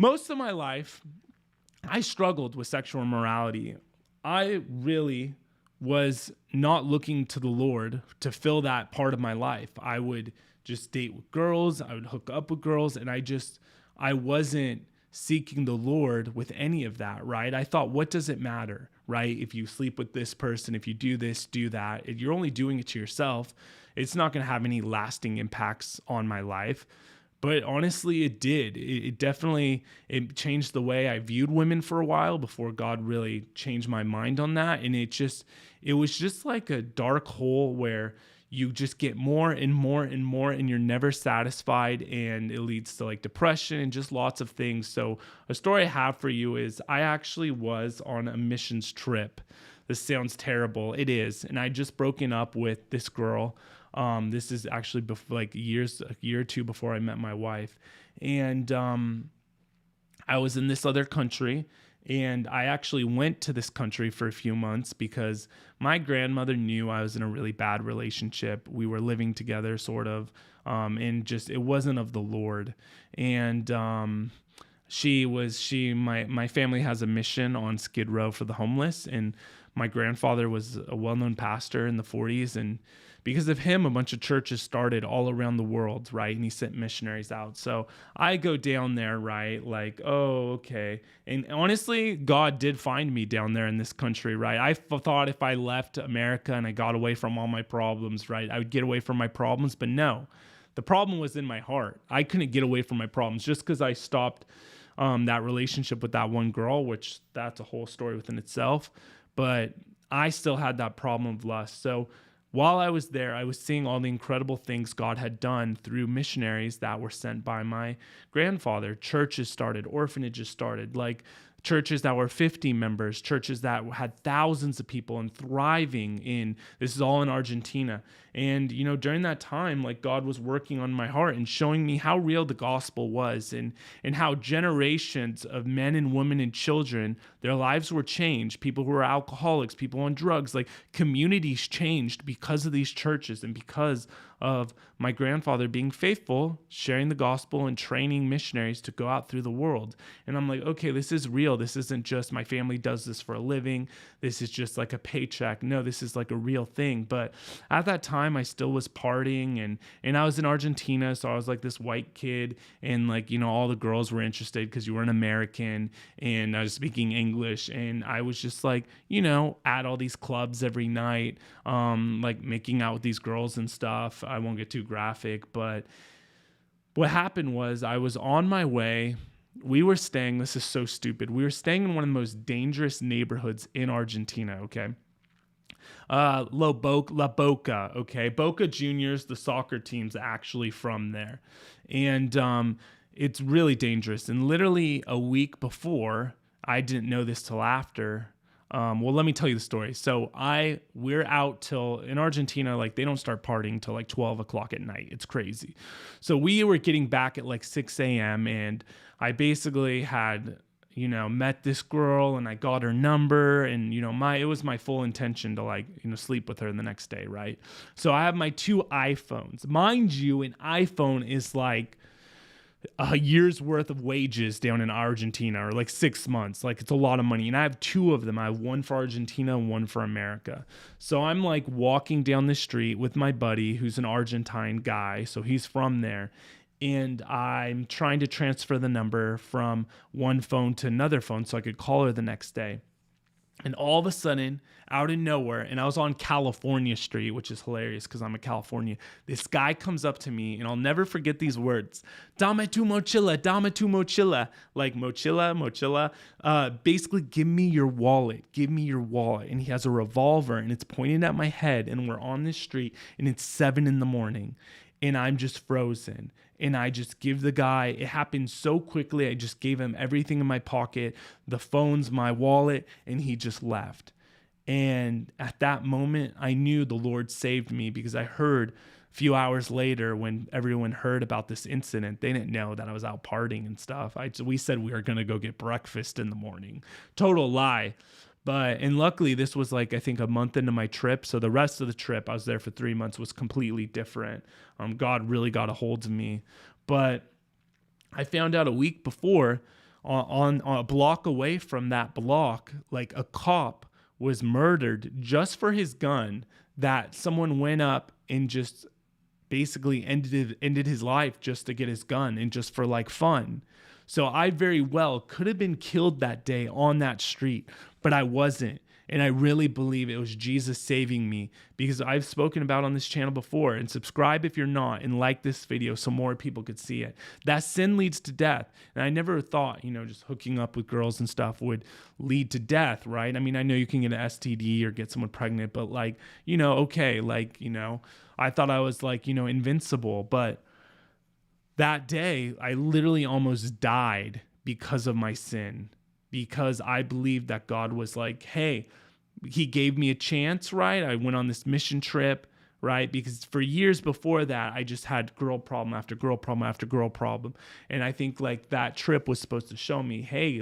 most of my life, I struggled with sexual immorality. I really was not looking to the Lord to fill that part of my life. I would just date with girls, I would hook up with girls, and I wasn't seeking the Lord with any of that, right? I thought, what does it matter, right? If you sleep with this person, if you do this, do that, if you're only doing it to yourself, it's not going to have any lasting impacts on my life. But honestly, it did. It definitely changed the way I viewed women for a while before God really changed my mind on that. And it was just like a dark hole where you just get more and more and more, and you're never satisfied, and it leads to like depression and just lots of things. So a story I have for you is I actually was on a missions trip. This sounds terrible. It is. And I just broken up with this girl. This is actually before, like a year or two before I met my wife. And I was in this other country, and I actually went to this country for a few months because my grandmother knew I was in a really bad relationship. We were living together sort of, and just, it wasn't of the Lord. And my family has a mission on Skid Row for the homeless, and my grandfather was a well-known pastor in the 40s, and because of him, a bunch of churches started all around the world, right? And he sent missionaries out. So I go down there, right? Like, oh, okay. And honestly, God did find me down there in this country, right? I thought if I left America and I got away from all my problems, right, I would get away from my problems, but no. The problem was in my heart. I couldn't get away from my problems just because I stopped that relationship with that one girl, which that's a whole story within itself. But I still had that problem of lust. So while I was there, I was seeing all the incredible things God had done through missionaries that were sent by my grandfather. Churches started, orphanages started, like churches that were 50 members, churches that had thousands of people and thriving in, this is all in Argentina. And, you know, during that time, like God was working on my heart and showing me how real the gospel was, and how generations of men and women and children, their lives were changed. People who were alcoholics, people on drugs, like communities changed because of these churches and because of my grandfather being faithful, sharing the gospel and training missionaries to go out through the world. And I'm like, okay, this is real. This isn't just my family does this for a living. This is just like a paycheck. No, this is like a real thing. But at that time, I still was partying, and I was in Argentina. So I was like this white kid, and like, you know, all the girls were interested because you were an American and I was speaking English. And I was just like, you know, at all these clubs every night, like making out with these girls and stuff. I won't get too graphic, but what happened was I was on my way. We were staying, this is so stupid, we were staying in one of the most dangerous neighborhoods in Argentina, okay? La Boca, okay? Boca Juniors, the soccer team's actually from there. And it's really dangerous. And literally a week before, I didn't know this till after, well, let me tell you the story. So we're out till, in Argentina, like they don't start partying till like 12 o'clock at night. It's crazy. So we were getting back at like 6 a.m. and I basically had, you know, met this girl and I got her number, and, you know, it was my full intention to like, you know, sleep with her the next day. Right. So I have my 2 iPhones. Mind you, an iPhone is like a year's worth of wages down in Argentina, or like 6 months. Like, it's a lot of money. And I have 2 of them. I have one for Argentina and one for America. So I'm like walking down the street with my buddy who's an Argentine guy. So he's from there. And I'm trying to transfer the number from one phone to another phone so I could call her the next day. And all of a sudden, out of nowhere, and I was on California Street, which is hilarious because I'm in California, this guy comes up to me, and I'll never forget these words. Dame tu mochila, dame tu mochila. Like mochila. Basically, give me your wallet. Give me your wallet. And he has a revolver, and it's pointed at my head, and we're on this street, and it's 7 a.m, and I'm just frozen. And I just give the guy, it happened so quickly, I just gave him everything in my pocket, the phones, my wallet, and he just left. And at that moment, I knew the Lord saved me, because I heard a few hours later when everyone heard about this incident, they didn't know that I was out partying and stuff. We said we were going to go get breakfast in the morning. Total lie. And luckily this was like, I think a month into my trip. So the rest of the trip, I was there for 3 months, was completely different. God really got a hold of me. But I found out a week before, on a block away from that block, like a cop was murdered just for his gun, that someone went up and just basically ended his life just to get his gun and just for like fun. So I very well could have been killed that day on that street, but I wasn't. And I really believe it was Jesus saving me, because I've spoken about on this channel before. And subscribe if you're not, and like this video so more people could see it. That sin leads to death. And I never thought, just hooking up with girls and stuff would lead to death, right? I mean, I know you can get an STD or get someone pregnant, but I thought I was invincible. But that day, I literally almost died because of my sin, because I believed that God was like, hey, he gave me a chance, right? I went on this mission trip, right? Because for years before that, I just had girl problem after girl problem after girl problem. And I think that trip was supposed to show me, hey,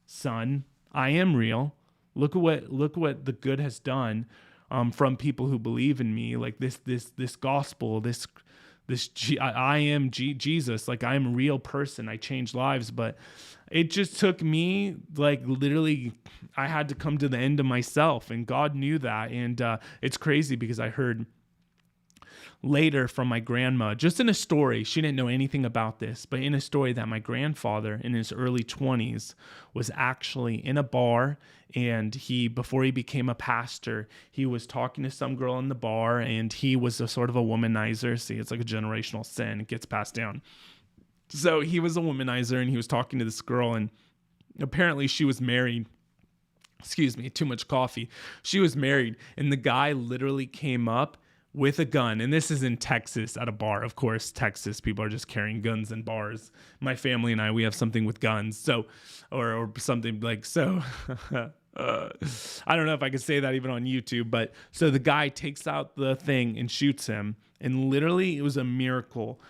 son, I am real. Look at what the good has done from people who believe in me. This gospel, I am Jesus. I am a real person. I changed lives, but it just took me literally, I had to come to the end of myself, and God knew that. And it's crazy because I heard later from my grandma, just in a story, she didn't know anything about this, but in a story, that my grandfather in his early 20s was actually in a bar, and before he became a pastor, he was talking to some girl in the bar, and he was a sort of a womanizer. See, it's like a generational sin. It gets passed down. So he was a womanizer, and he was talking to this girl, and apparently she was married. Excuse me, too much coffee. She was married, and the guy literally came up with a gun. And this is in Texas at a bar. Of course, Texas, people are just carrying guns in bars. My family and I, we have something with guns. So, or something so. I don't know if I could say that even on YouTube, but so the guy takes out the thing and shoots him. And literally, it was a miracle.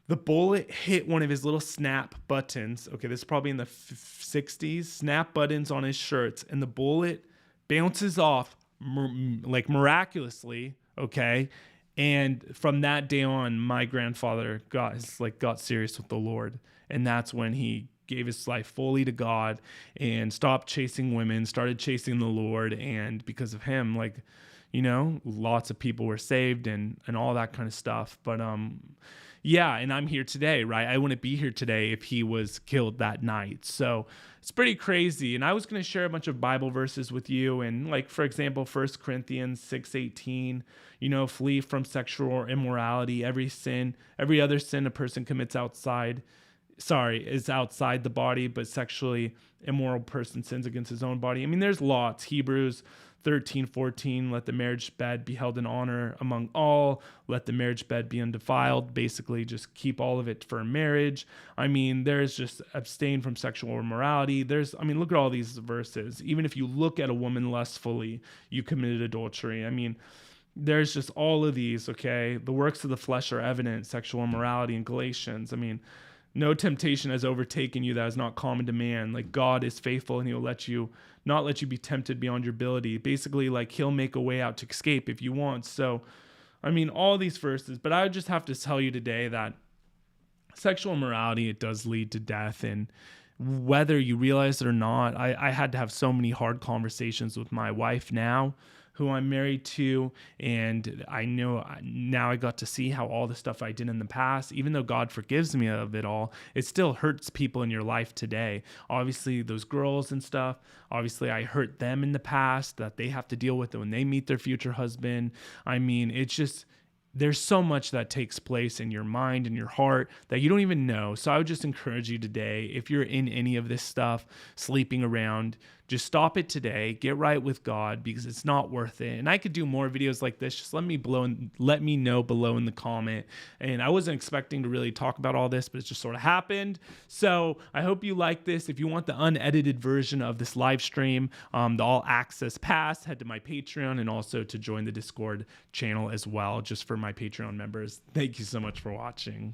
The bullet hit one of his little snap buttons. Okay, this is probably in the 60s. Snap buttons on his shirts. And the bullet bounces off miraculously. Okay. And from that day on, my grandfather got serious with the Lord. And that's when he gave his life fully to God and stopped chasing women, started chasing the Lord. And because of him, lots of people were saved and all that kind of stuff. But, yeah, and I'm here today, right? I wouldn't be here today if he was killed that night. So it's pretty crazy. And I was going to share a bunch of Bible verses with you. And for example, 1 Corinthians 6:18, flee from sexual immorality. Every other sin a person commits is outside the body, but sexually immoral person sins against his own body. I mean, there's lots. Hebrews 13:14, let the marriage bed be held in honor among all. Let the marriage bed be undefiled. Basically, just keep all of it for marriage. I mean, there's just abstain from sexual immorality. Look at all these verses. Even if you look at a woman lustfully, you committed adultery. I mean, there's just all of these, okay? The works of the flesh are evident, sexual immorality in Galatians. I mean, no temptation has overtaken you that is not common to man. God is faithful, and he'll not let you be tempted beyond your ability. Basically, he'll make a way out to escape if you want. So, all these verses, but I would just have to tell you today that sexual immorality, it does lead to death. And whether you realize it or not, I had to have so many hard conversations with my wife now, who I'm married to, and I know now I got to see how all the stuff I did in the past, even though God forgives me of it all, it still hurts people in your life today. Obviously, those girls and stuff, obviously I hurt them in the past that they have to deal with it when they meet their future husband. It's just, there's so much that takes place in your mind and your heart that you don't even know. So I would just encourage you today, if you're in any of this stuff, sleeping around, just stop it today, get right with God, because it's not worth it. And I could do more videos like this. Just let me know below in the comment. And I wasn't expecting to really talk about all this, but it just sort of happened. So I hope you like this. If you want the unedited version of this live stream, the all access pass, head to my Patreon, and also to join the Discord channel as well, just for my Patreon members. Thank you so much for watching.